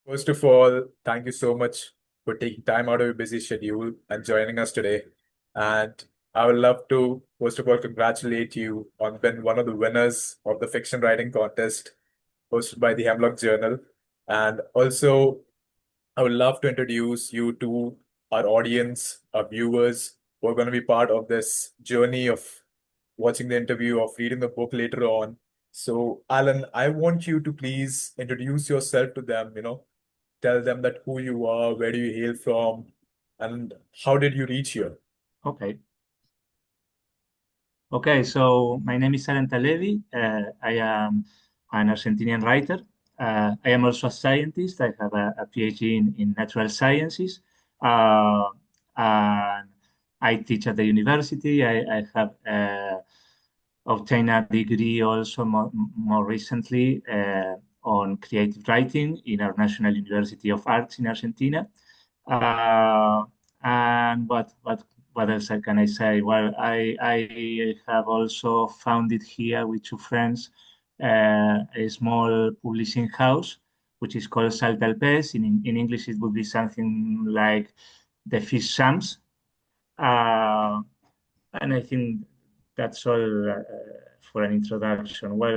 First of all, thank you so much for taking time out of your busy schedule and joining us today. And I would love to, first of all, congratulate you on being one of the winners of the fiction writing contest hosted by the Hemlock Journal. And also, I would love to introduce you to our audience, our viewers who are going to be part of this journey of watching the interview, of reading the book later on. So, Alan, I want you to please introduce yourself to them, tell them that who you are, where do you hail from, and how did you reach here? Okay. Okay, so my name is Alan Talevi. I am an Argentinian writer. I am also a scientist. I have a PhD in natural sciences. And I teach at the university. I have obtained a degree also more recently on creative writing in our National University of Arts in Argentina. Uh, and what else can I say? Well, I have also founded here with two friends a small publishing house, which is called Salta el Pez. In English, it would be something like the Fish Shams. Uh, and I think that's all for an introduction. Well,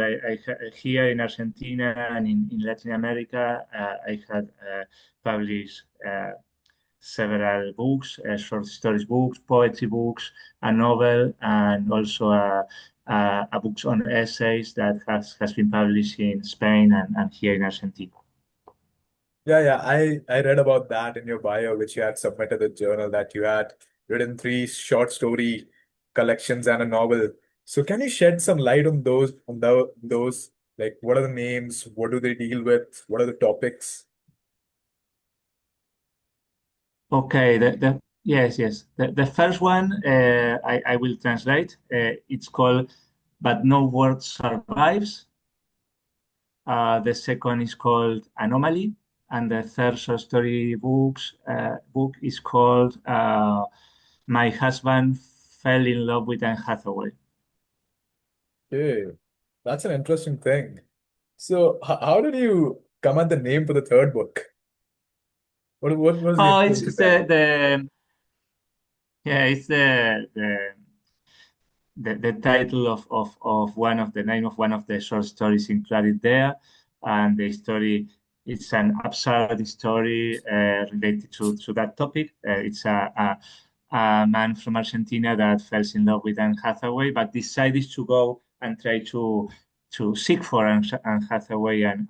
here in Argentina and in Latin America, I had published several books, short stories books, poetry books, a novel, and also a books on essays that has been published in Spain and here in Argentina. Yeah, I read about that in your bio, which you had submitted the journal that you had written three short story collections and a novel. So can you shed some light on those, like what are the names, what do they deal with, what are the topics? Okay, yes. The first one I will translate. It's called "But No Word Survives." The second is called "Anomaly," and the third short story book is called "My Husband Fell in Love with Anne Hathaway." Okay, that's an interesting thing. So how did you come at the name for the third book? What was the Oh, inspiration there? it's the title of one of the name of one of the short stories included there, and the story it's an absurd story related to that topic. It's a man from Argentina that falls in love with Anne Hathaway, but decided to go and try to seek for Anne Hathaway and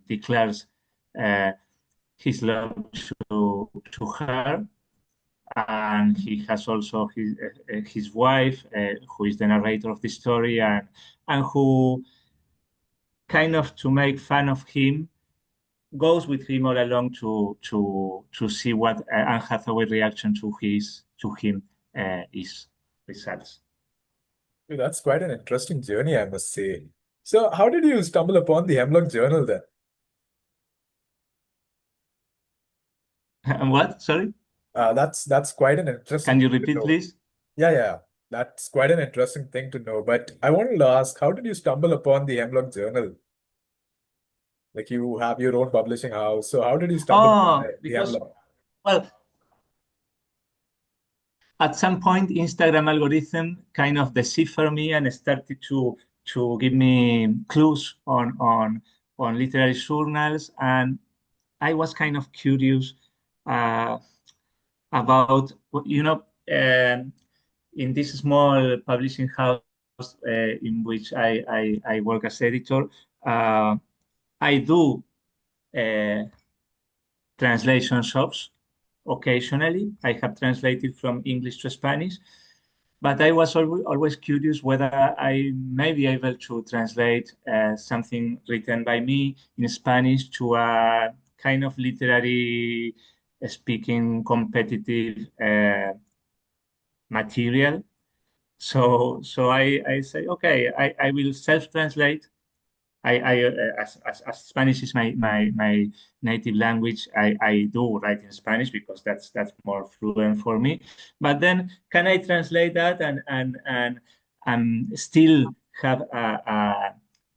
declares uh, his love to her, and he has also his wife, who is the narrator of the story, and who kind of to make fun of him goes with him all along to see what Anne Hathaway reaction to him is results. Dude, that's quite an interesting journey, I must say. So how did you stumble upon the Hemlock Journal then? And what? Sorry, That's quite an can interesting you thing to repeat, know. please? Yeah. That's quite an interesting thing to know. But I wanted to ask, how did you stumble upon the Hemlock Journal? Like you have your own publishing house. So how did you stumble upon Oh, the because Hemlock? well, at some point Instagram algorithm kind of deciphered me and started to give me clues on literary journals, and I was kind of curious uh, about in this small publishing house in which I work as editor. I do uh, translation shops occasionally. I have translated from English to Spanish, but I was always curious whether I may be able to translate something written by me in Spanish to a kind of literary speaking competitive material. So I say, okay, I will self-translate. As Spanish is my native language, I do write in Spanish because that's more fluent for me. But then, can I translate that and still have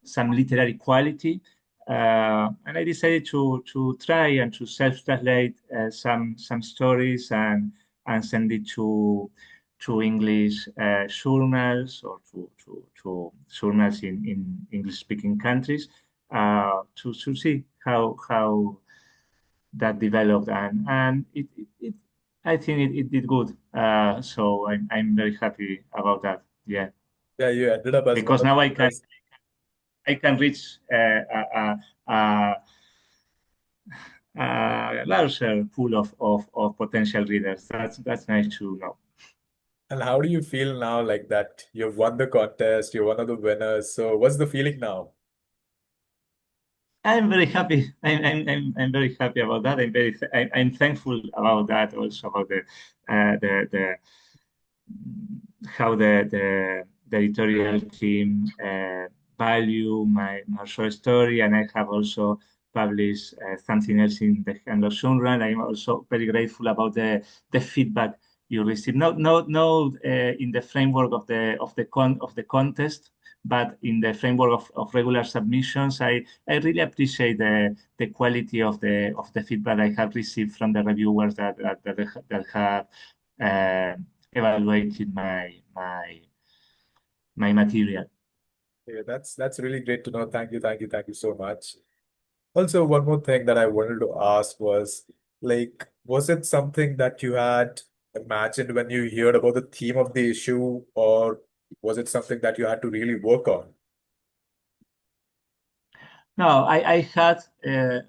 some literary quality? And I decided to try and to self-translate some stories and send it to English journals or to journals in English-speaking countries to see how that developed, and it I think it did good. So I'm very happy about that. Yeah, Yeah, you ended up as one because of now the winners. I can reach a, a larger pool of potential readers. That's nice to know. And how do you feel now, like that you've won the contest, you're one of the winners? So what's the feeling now? I'm very happy. I'm very happy about that. I'm thankful about that also about the how the editorial team value my short story, and I have also published something else in the Hemlock Journal. I'm also very grateful about the feedback you receive. Not in the framework of the contest, but in the framework of regular submissions. I really appreciate the quality of the feedback I have received from the reviewers that have evaluated my material. Yeah, that's really great to know. Thank you so much. Also, one more thing that I wanted to ask was, like, was it something that you had imagined when you heard about the theme of the issue, or was it something that you had to really work on? No, I had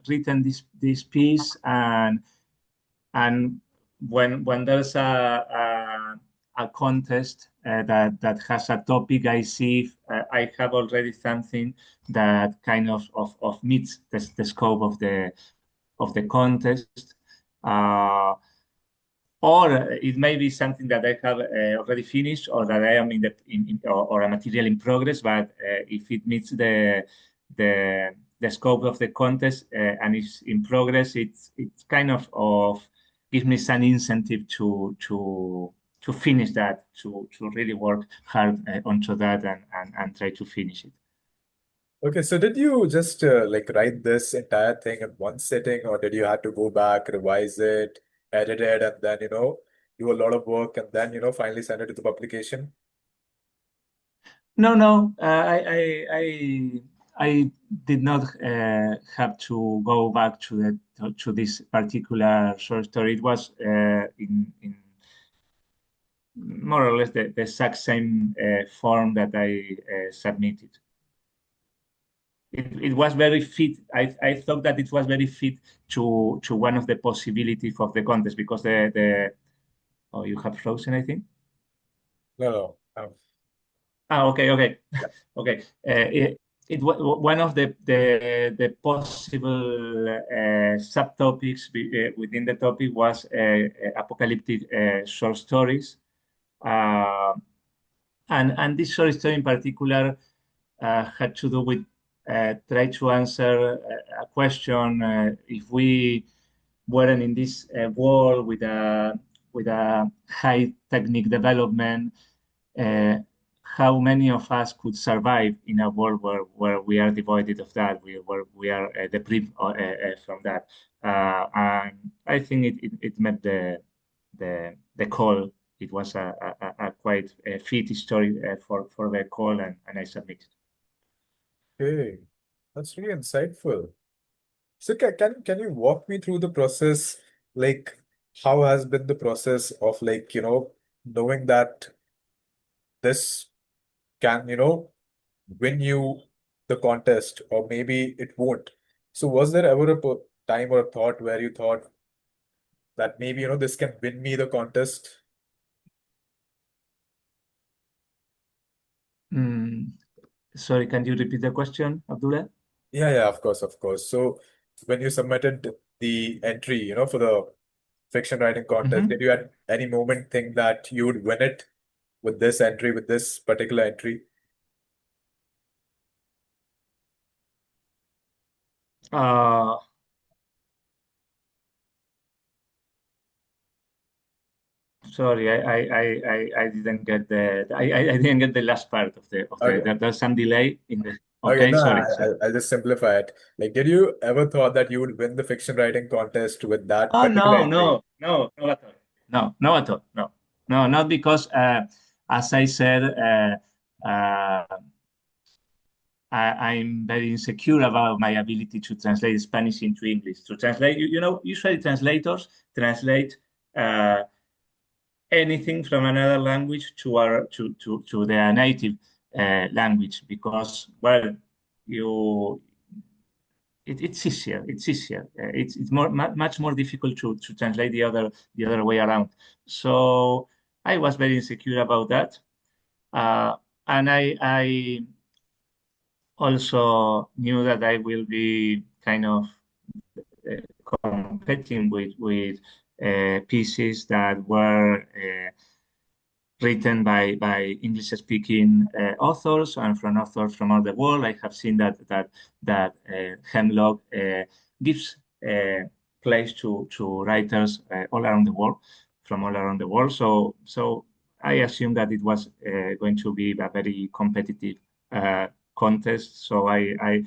written this piece, and when there's a contest that has a topic, I see I have already something that kind of meets the scope of the contest. Uh, or it may be something that I have already finished, or that I am or a material in progress. But if it meets the scope of the contest and is in progress, it's kind of gives me some incentive to finish that, to really work hard onto that and try to finish it. Okay, so did you just like write this entire thing in one sitting, or did you have to go back, revise it, edit it, and then, do a lot of work and then, finally send it to the publication? No. I did not have to go back to this particular short story. It was in more or less the exact same form that I submitted. It was very fit. I thought that it was very fit to one of the possibilities of the contest, because the oh, you have frozen, I think. No, no. Okay. Yeah. Okay. It was one of the possible subtopics within the topic was apocalyptic short stories. Uh, and this short story in particular had to do with try to answer a question: if we weren't in this world with a high technique development, uh, how many of us could survive in a world where we are devoid of that, where we are deprived from that. And I think it met the call. It was a quite fit story for the call, and I submitted. Okay, that's really insightful. So can you walk me through the process? Like, how has been the process of, like, knowing that this can, win you the contest, or maybe it won't. So was there ever a time or a thought where you thought that maybe, this can win me the contest? Mm, sorry, can you repeat the question, Abdullah? Yeah, yeah, of course, of course. So when you submitted the entry, for the fiction writing contest, did Mhm. you at any moment think that you would win it with this entry, with this particular entry? Uh, Sorry, I didn't get I didn't get the last part of the Okay. there's some delay in the. Okay, Okay, no, sorry, sorry. I'll just simplify it. Like, did you ever thought that you would win the fiction writing contest with that Oh, particular no, entry? no, no, no at all. No, no at all. No, no, not because, as I said, I'm very insecure about my ability to translate Spanish into English. To translate, usually translators translate uh, anything from another language to their native language because, well, you it's easier. It's easier. It's much more difficult to translate the other way around. So I was very insecure about that, uh, and I also knew that I will be kind of competing with pieces that were written by English speaking authors and from authors from all the world. I have seen that Hemlock gives place to writers all around the world, from all around the world. So I assume that it was going to be a very competitive uh, contest. So I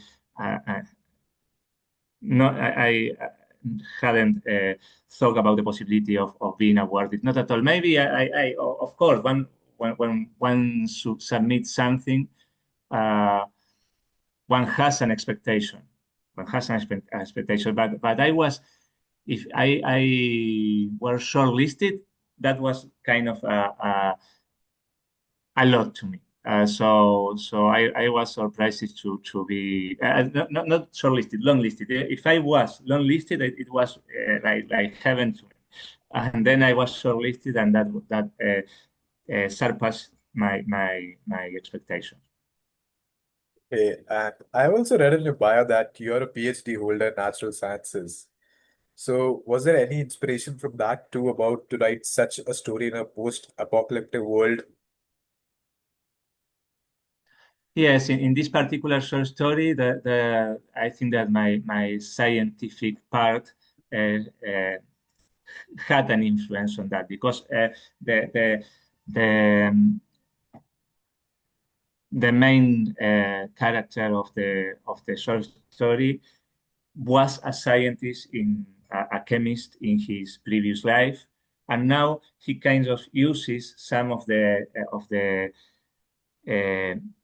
no, I hadn't thought about the possibility of being awarded. Not at all. Maybe of course, when one submits something, uh, one has an expectation. One has an expectation. But I was, if I were shortlisted, that was kind of a lot to me. So I was surprised to be not shortlisted, longlisted. If I was longlisted, it was like heaven to me. And then I was shortlisted, and that surpassed my expectations. Okay, and I also read in your bio that you're a PhD holder in natural sciences. So, was there any inspiration from that too about to write such a story in a post-apocalyptic world? Yes, in this particular short story, I think that my scientific part uh, uh, had an influence on that because the the the um, the main character of the short story was a scientist in a chemist in his previous life, and now he kind of uses some of the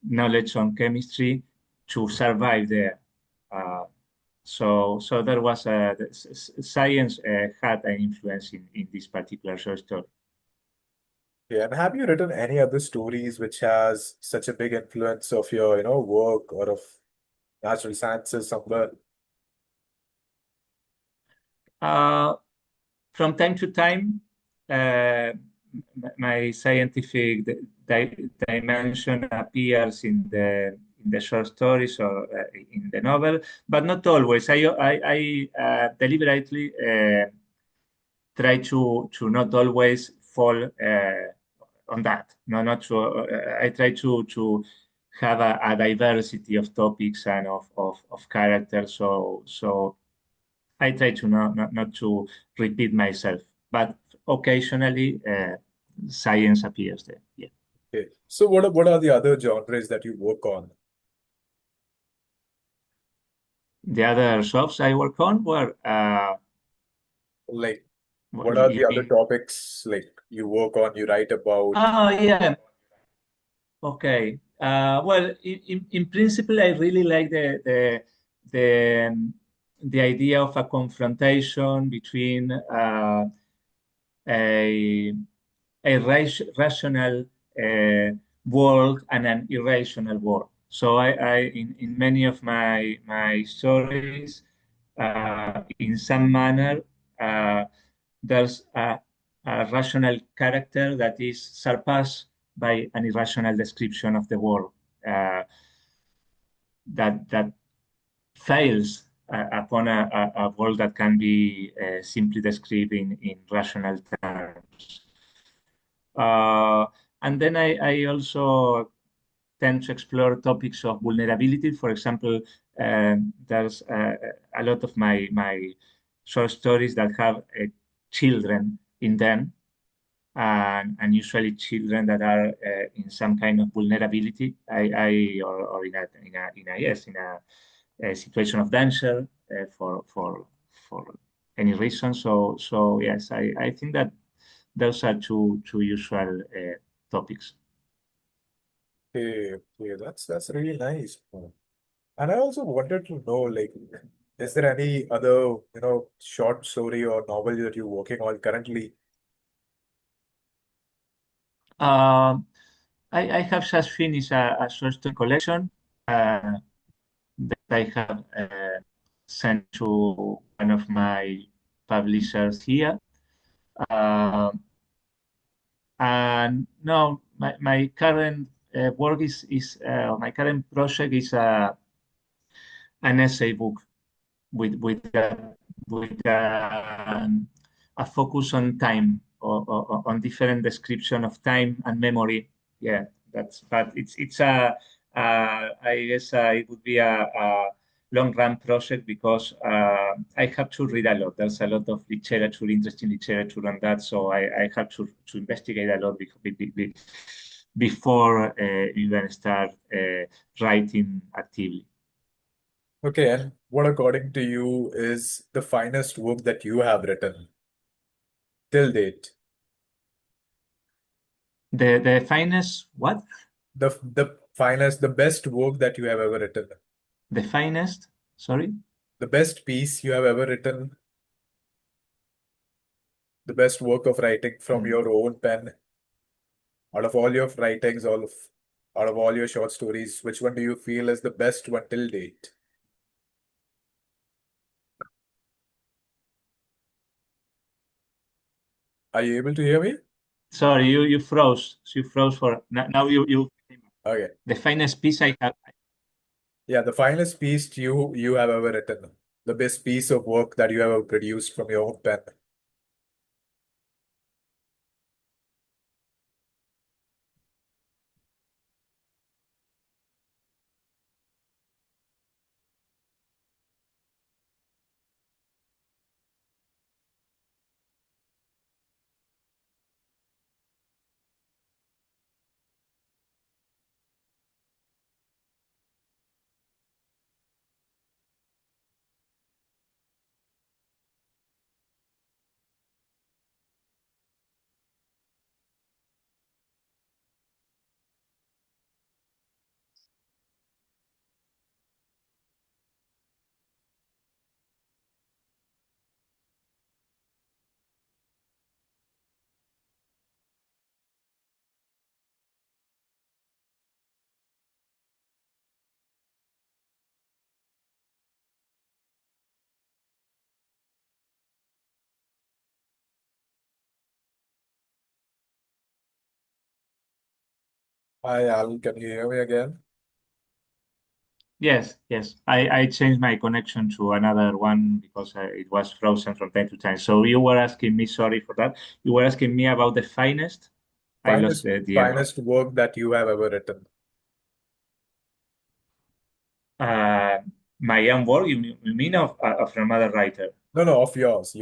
knowledge on chemistry to survive there. Uh, so there was science had an influence in this particular short story. Yeah, and have you written any other stories which has such a big influence of your, work or of natural sciences somewhere? Uh, from time to time, uh, my scientific dimension appears in the short stories or in the novel, but not always. I deliberately try to not always fall on that. No, not to. I try to have a diversity of topics and of characters. So I try to not to repeat myself, but occasionally science appears there. Yeah. Okay. So what are the other genres that you work on? The other shops I work on were Like, what what are you the other mean? topics like you work on, you write about? Oh yeah. Okay. Well, in principle, I really like the idea of a confrontation between a rational world and an irrational world. So in many of my stories, in some manner, uh, there's a rational character that is surpassed by an irrational description of the world that fails upon a world that can be simply described in rational terms. Uh, and then I also tend to explore topics of vulnerability. For example, there's a lot of my short stories that have children in them, and usually children that are in some kind of vulnerability, or in a situation of danger for any reason. So yes, I think that those are two usual topics. Okay, that's really nice. And I also wanted to know, like, is there any other, short story or novel that you're working on currently? Um, I have just finished a short story collection that I have sent to one of my publishers here. Um and no, my current work my current project is an essay book with a focus on time, or on different description of time and memory. Yeah, but it's I guess it would be a long run project because I have to read a lot. There's a lot of literature, interesting literature on that, so I have to investigate a lot before even start writing actively. Okay, and what according to you is the finest work that you have written till date? The finest what? The finest, the best work that you have ever written. The finest, sorry? The best piece you have ever written, the best work of writing from Mm. your own pen. Out of all your writings, out of all your short stories, which one do you feel is the best one till date? Are you able to hear me? Sorry, you froze. You froze for now. You Okay. the finest piece I have. Yeah, the finest piece you have ever written. The best piece of work that you have ever produced from your own pen. Hi, Al, can you hear me again? Yes, yes. I changed my connection to another one because it was frozen from time to time. So you were asking me, sorry for that. You were asking me about the finest. I lost the end of Finest work that you have ever written. uh, my own work. You mean of another writer? No, no, of yours,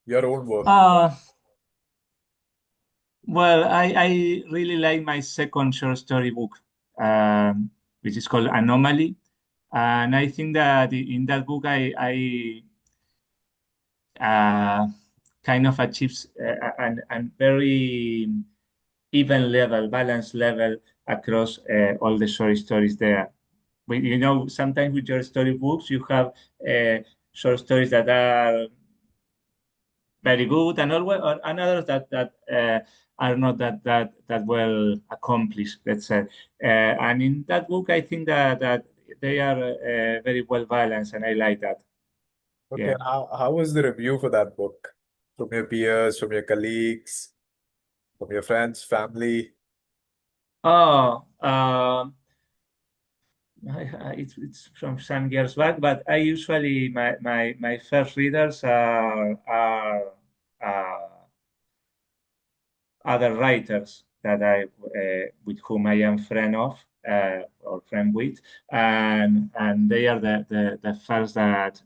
your own work. Uh, Well, I really like my second short story book, which is called Anomaly. And I think that in that book, I kind of achieves an very even level, balanced level across all the short stories there. Sometimes with your storybooks, you have short stories that are very good, and and others that are not that well accomplished, let's say. And in that book, I think that they are very well balanced, and I like that. Okay, Yeah. and how was the review for that book? From your peers, from your colleagues, from your friends, family? Oh, it's from some years back, but I usually my first readers are uh, other writers that I with whom I am friend of or friend with, and they are the first that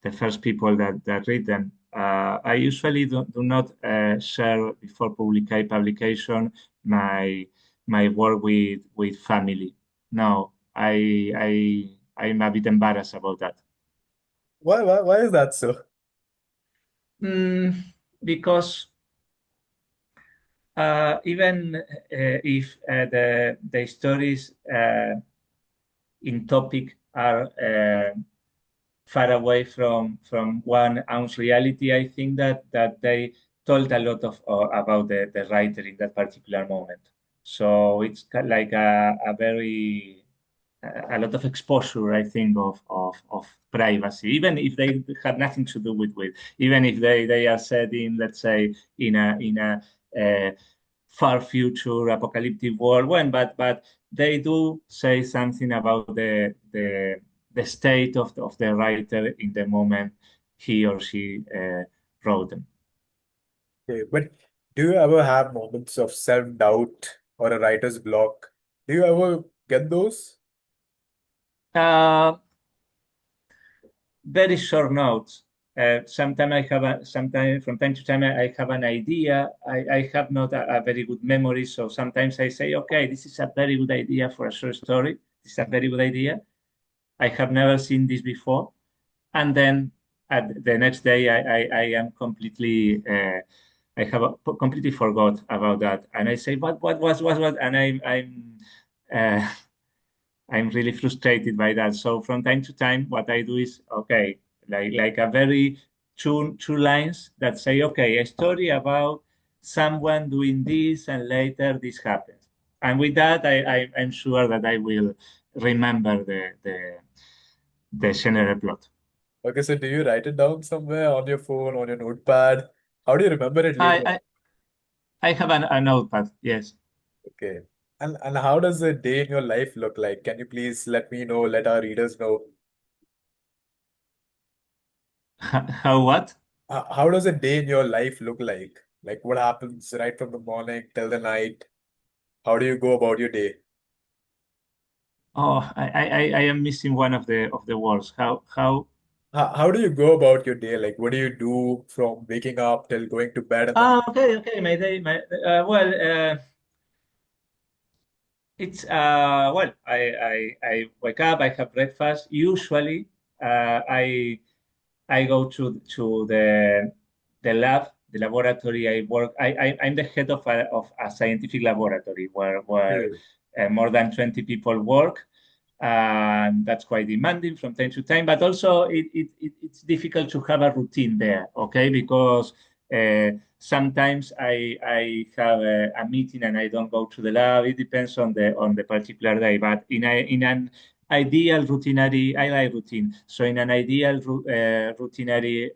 the first people that read them. I usually do not share before publication my my work with family. No, I'm a bit embarrassed about that. Why is that so? Mm, because even if the stories in topic are far away from one ounce reality, I think that they told a lot of about the writer in that particular moment. So it's like a very a lot of exposure, I think, of privacy, even if they have nothing to do with even if they are set in, let's say, in a uh, far future apocalyptic world when, but they do say something about the state of the writer in the moment he or she wrote them. Okay, but do you ever have moments of self-doubt or a writer's block? Do you ever get those? Uh, Very short notes. Sometimes I have sometimes from time to time I have an idea. I have not a very good memory, so sometimes I say, okay, this is a very good idea for a short story. This is a very good idea. I have never seen this before, and then at the next day I am completely I have completely forgot about that, and I say, what, and uh, I'm really frustrated by that. So from time to time, what I do is okay, like a very two lines that say, okay, a story about someone doing this, and later this happens. And with that, I'm sure that I will remember the general plot. Okay, so do you write it down somewhere on your phone, on your notepad? How do you remember it I later? I, I have a notepad. Yes. Okay. And how does a day in your life look like? Can you please let me know, let our readers know? How what? How does a day in your life look like? Like what happens right from the morning till the night? How do you go about your day? Oh, I am missing one of the words. How? How do you go about your day? Like what do you do from waking up till going to bed in the Ah, night? okay. My day. Well. It's well, I wake up, I have breakfast. Usually, I go to the lab, the laboratory I work. I'm the head of a scientific laboratory where Okay. more than 20 people work, and that's quite demanding from time to time. But also, it's difficult to have a routine there, okay? Because sometimes I have a meeting and I don't go to the lab. It depends on the particular day. But in an ideal routinary, I like routine. So in an ideal routinary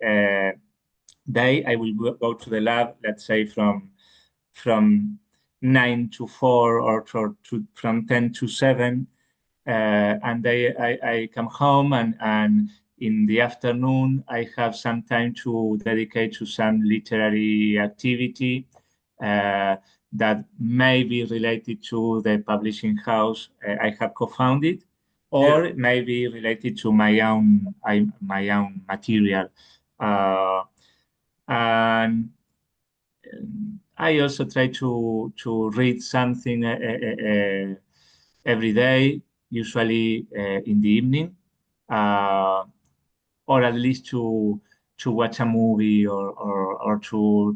day, I will go to the lab, let's say from 9 to 4 from 10 to 7, and I come home and in the afternoon I have some time to dedicate to some literary activity uh, that may be related to the publishing house I have co-founded, Yeah. or may be related to my own material. Uh, and I also try to read something every day, usually in the evening, uh, or at least to watch a movie or to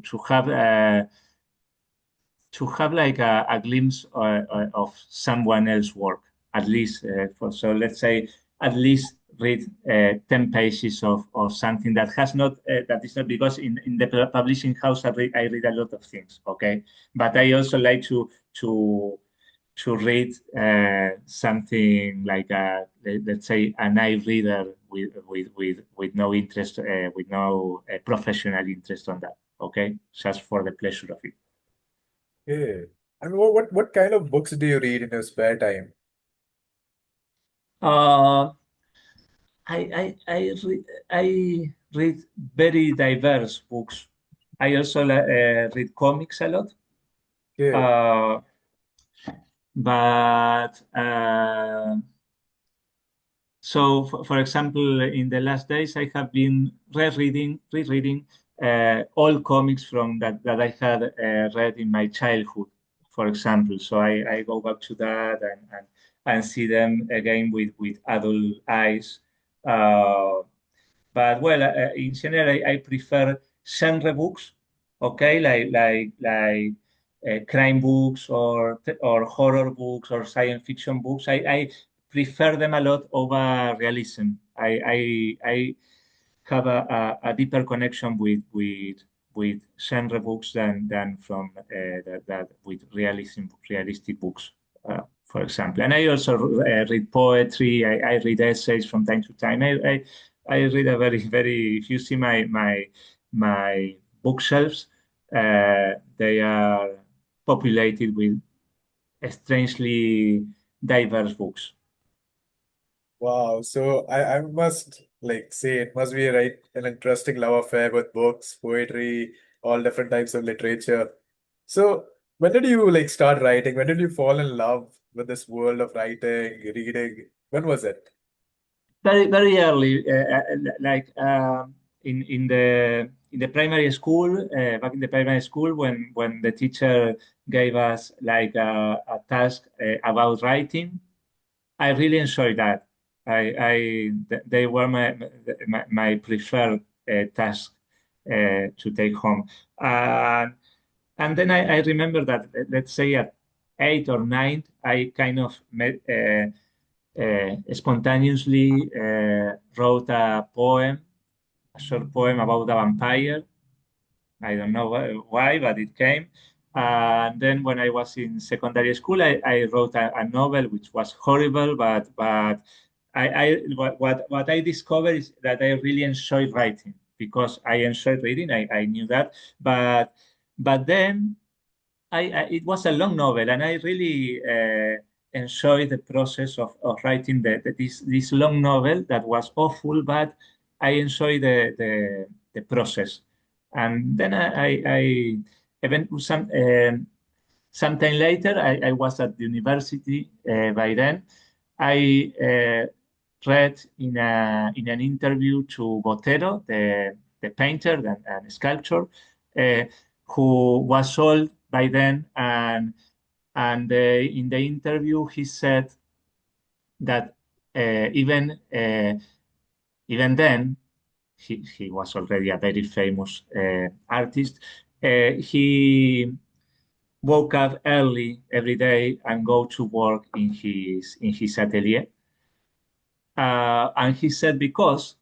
have like a glimpse of someone else's work, at least so let's say at least read 10 pages of something that has not that is not, because in the publishing house I read a lot of things, okay, but I also like to to read something like let's say an eye reader with no interest with no professional interest on that, okay, just for the pleasure of it. Yeah. And what kind of books do you read in your spare time? Uh, I read very diverse books. I also read comics a lot. Yeah. Uh, but So, for example, in the last days, I have been rereading all comics from that I had read in my childhood, for example. So I go back to that and see them again with adult eyes. Uh, but well, in general, I prefer genre books, okay, like crime books or horror books or science fiction books. I prefer them a lot over realism. I have a deeper connection with genre books than from that with realistic books, for example. And I also read poetry. I read essays from time to time. I read a very. If you see my bookshelves, they are populated with strangely diverse books. Wow. So I must like say it must be an interesting love affair with books, poetry, all different types of literature. So when did you like start writing? When did you fall in love with this world of writing, reading? When was it? Very early, like in the primary school, back in the primary school, when the teacher gave us like a task about writing, I really enjoyed that. They were my preferred task to take home. And then I remember that, let's say at 8 or 9, I kind of spontaneously wrote a short poem about a vampire. I don't know why, but it came. And then when I was in secondary school, I wrote a novel which was horrible, but what I discovered is that I really enjoyed writing because I enjoyed reading. I knew that, but then it was a long novel, and I really enjoyed the process of writing this long novel that was awful, but I enjoyed the process. And then even sometime later, I was at the university by then. I read in an interview to Botero, the painter and sculptor, uh, who was old by then, and in the interview he said that even then he was already a very famous artist. He woke up early every day and go to work in his atelier. And he said because,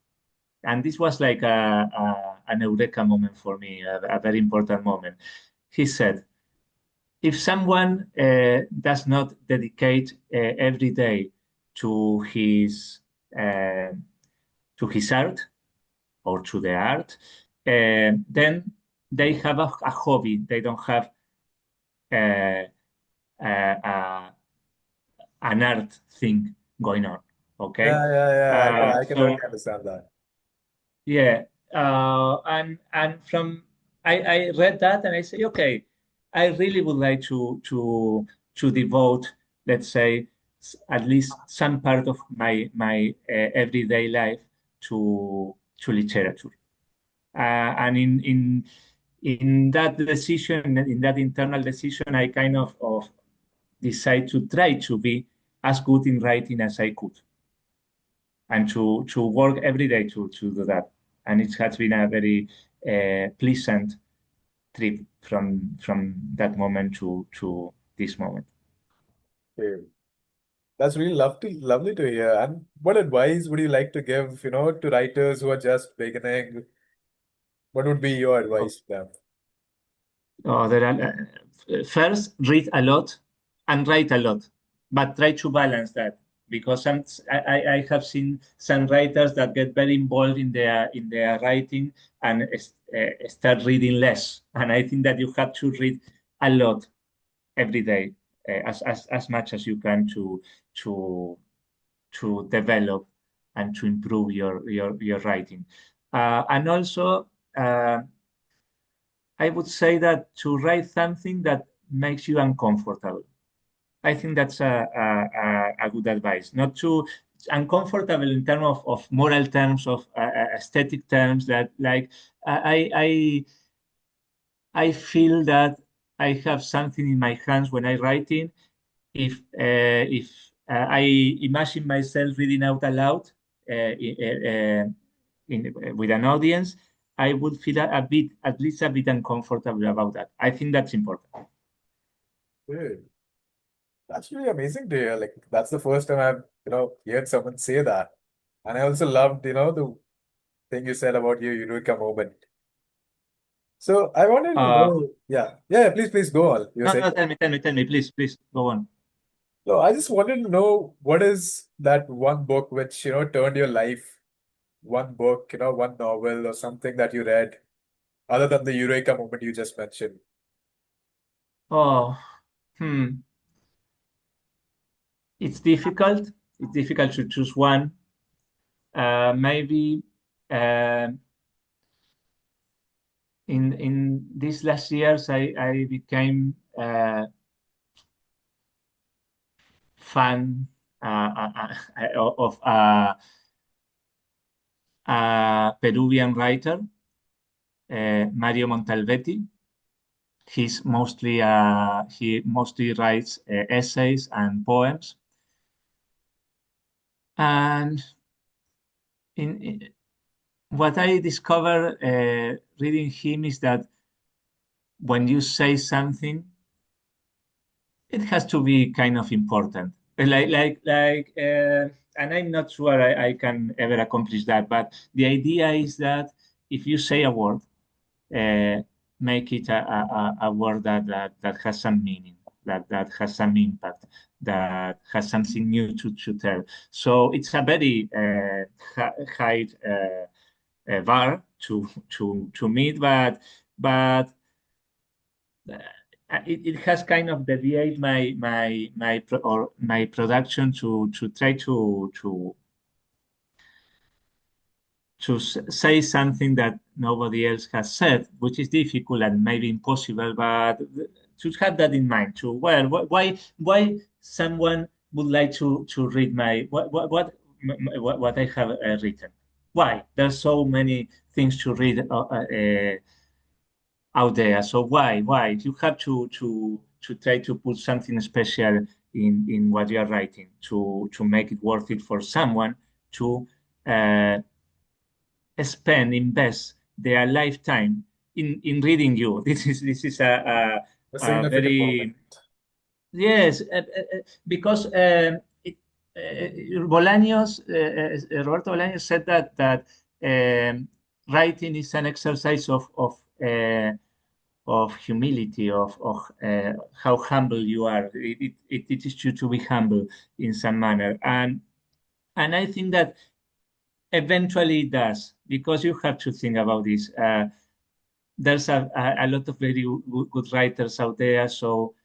and this was like an eureka moment for me, a very important moment. He said, if someone does not dedicate every day to his uh, to his art or to the art, then they have a hobby. They don't have uh, uh, an art thing going on. Okay, Yeah. I can so really understand that. yeah, and from I read that and I say, okay, I really would like to devote, let's say, at least some part of my everyday life to literature. And in that decision, in that internal decision, I kind of decide to try to be as good in writing as I could and to work every day to do that. And it has been a very pleasant trip from that moment to this moment. Okay. That's really lovely to hear. And what advice would you like to give, to writers who are just beginning? What would be your advice to them? There are, first, read a lot and write a lot, but try to balance that because I have seen some writers that get very involved in their writing and start reading less. And I think that you have to read a lot every day, as much as you can to to develop and to improve your writing. And also, I would say that to write something that makes you uncomfortable. I think that's a good advice. Not too uncomfortable in terms of moral terms of aesthetic terms that like I feel that I have something in my hands when I writing. If I imagine myself reading out aloud with an audience, I would feel a bit, at least a bit uncomfortable about that. I think that's important. Good. That's really amazing to hear. Like that's the first time I've, heard someone say that. And I also loved, the thing you said about your eureka moment. So I wanted to Uh, know, yeah, yeah, please go on. You're no, saying, no, tell me, please go on. no, I just wanted to know what is that one book which, turned your life, one book, one novel or something that you read, other than the eureka moment you just mentioned. Oh, hmm. It's difficult. It's difficult to choose one. Maybe uh, in these last years, I became fan of a Peruvian writer, Mario Montalvetti. He mostly writes essays and poems. And in what I discovered reading him is that when you say something, it has to be kind of important. And I'm not sure I can ever accomplish that. But the idea is that if you say a word, uh, make it a word that has some meaning, that has some impact, that has something new to tell. So it's a very high bar to meet, but it has kind of deviated my production to try to say something that nobody else has said, which is difficult and maybe impossible, but to have that in mind too. Well, why someone would like to read my what I have written? Why? There's so many things to read out there. So why you have to try to put something special in what you are writing to make it worth it for someone to uh, invest their lifetime in reading you. This is A a significant moment. very yes because Bolaños Roberto Bolaños said that writing is an exercise of humility, of how humble you are. It teaches you to be humble in some manner, and I think that eventually it does because you have to think about this. There's a lot of very good writers out there, so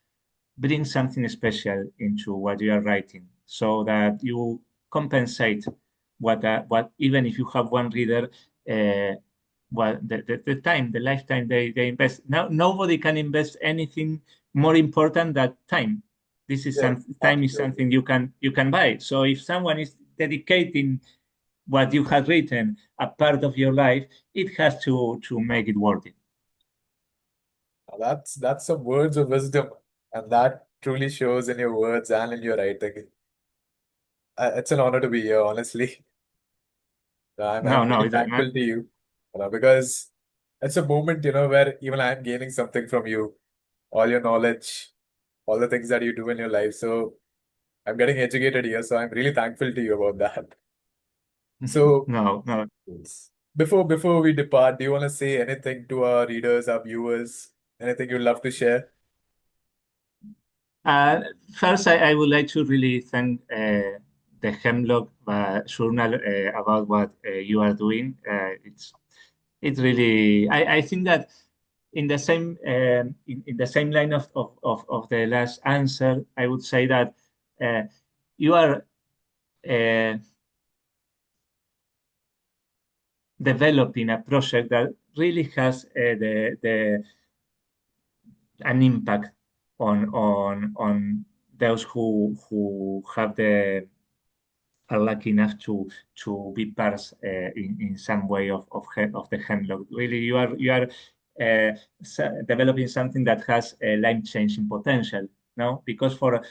bring something special into what you are writing so that you compensate what even if you have one reader, what the time, the lifetime they invest. Now nobody can invest anything more important than time. This is Yes, some time is absolutely. something you can buy. So if someone is dedicating what you have written a part of your life, it has to make it worth it. Now that's some words of wisdom, and that truly shows in your words and in your writing. It's an honor to be here, honestly. I'm No, no, really it doesn't matter. thankful to you, because it's a moment, where even I'm gaining something from you, all your knowledge, all the things that you do in your life. So I'm getting educated here, so I'm really thankful to you about that. So No, no. before we depart, do you want to say anything to our readers, our viewers? Anything you'd love to share? Uh, First, I would like to really thank the Hemlock Journal about what you are doing. It's really I think that in the same in the same line of the last answer, I would say that uh, you are uh, developing a project that really has the an impact on those who have the are lucky enough to be parts in some way of the hemlock. Really, you are developing something that has a life-changing potential. No, because for a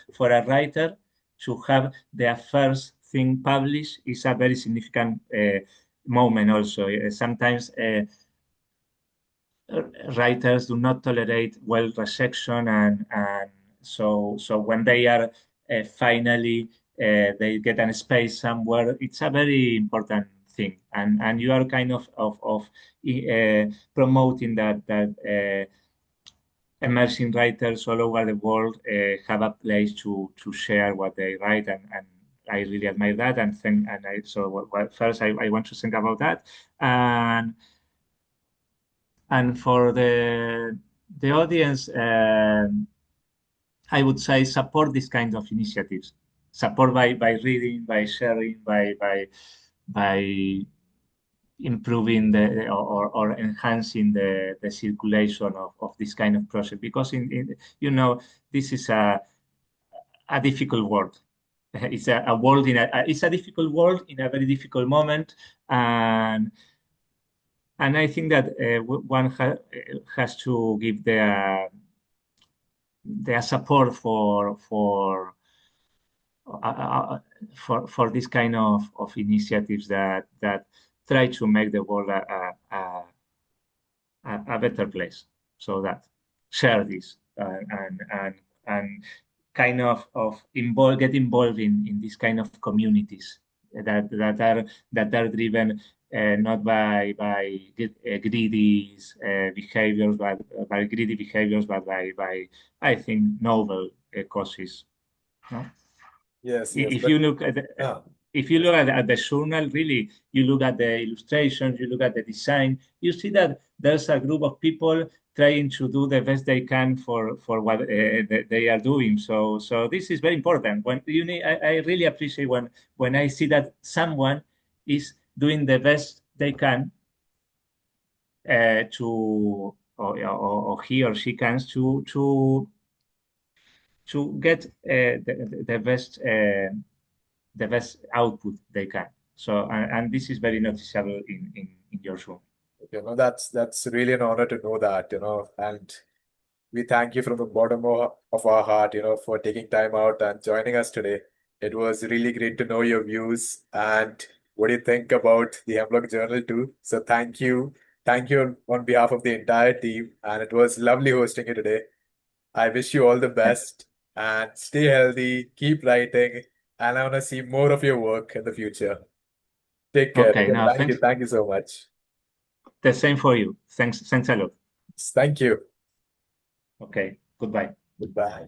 writer to have their first thing published is a very significant moment. Also, sometimes. Writers do not tolerate well rejection, and so when they are finally they get a space somewhere, it's a very important thing, and you are kind of promoting that emerging writers all over the world have a place to share what they write, and I really admire that, and think, and I so well, first I want to think about that. And for the audience, I would say support this kind of initiatives. Support by reading, by sharing, by improving or enhancing the circulation of this kind of project. Because this is a difficult world. It's a world it's a difficult world in a very difficult moment, and I think that one has to give their support for this kind of initiatives that try to make the world a better place. So that share this and kind of get involved in this kind of communities that are driven not by greedy behaviors, but by greedy behaviors, but by I think noble causes. No? Yes, yes, If but you look at uh, if you look at the journal, really, you look at the illustrations, you look at the design, you see that there's a group of people trying to do the best they can for what they are doing. So this is very important. When I really appreciate when I see that someone is doing the best they can or he or she can to get the best output they can. So, and this is very noticeable in your show. that's really an honor to know that, and we thank you from the bottom of our heart, for taking time out and joining us today. It was really great to know your views and what you think about the Hemlock Journal too. So thank you. Thank you on behalf of the entire team. And it was lovely hosting you today. I wish you all the best and stay healthy, keep writing, and I want to see more of your work in the future. Take care. Okay, now Thank you. thanks. Thank you so much. The same for you. Thanks a lot. Thank you. Okay, goodbye. Goodbye.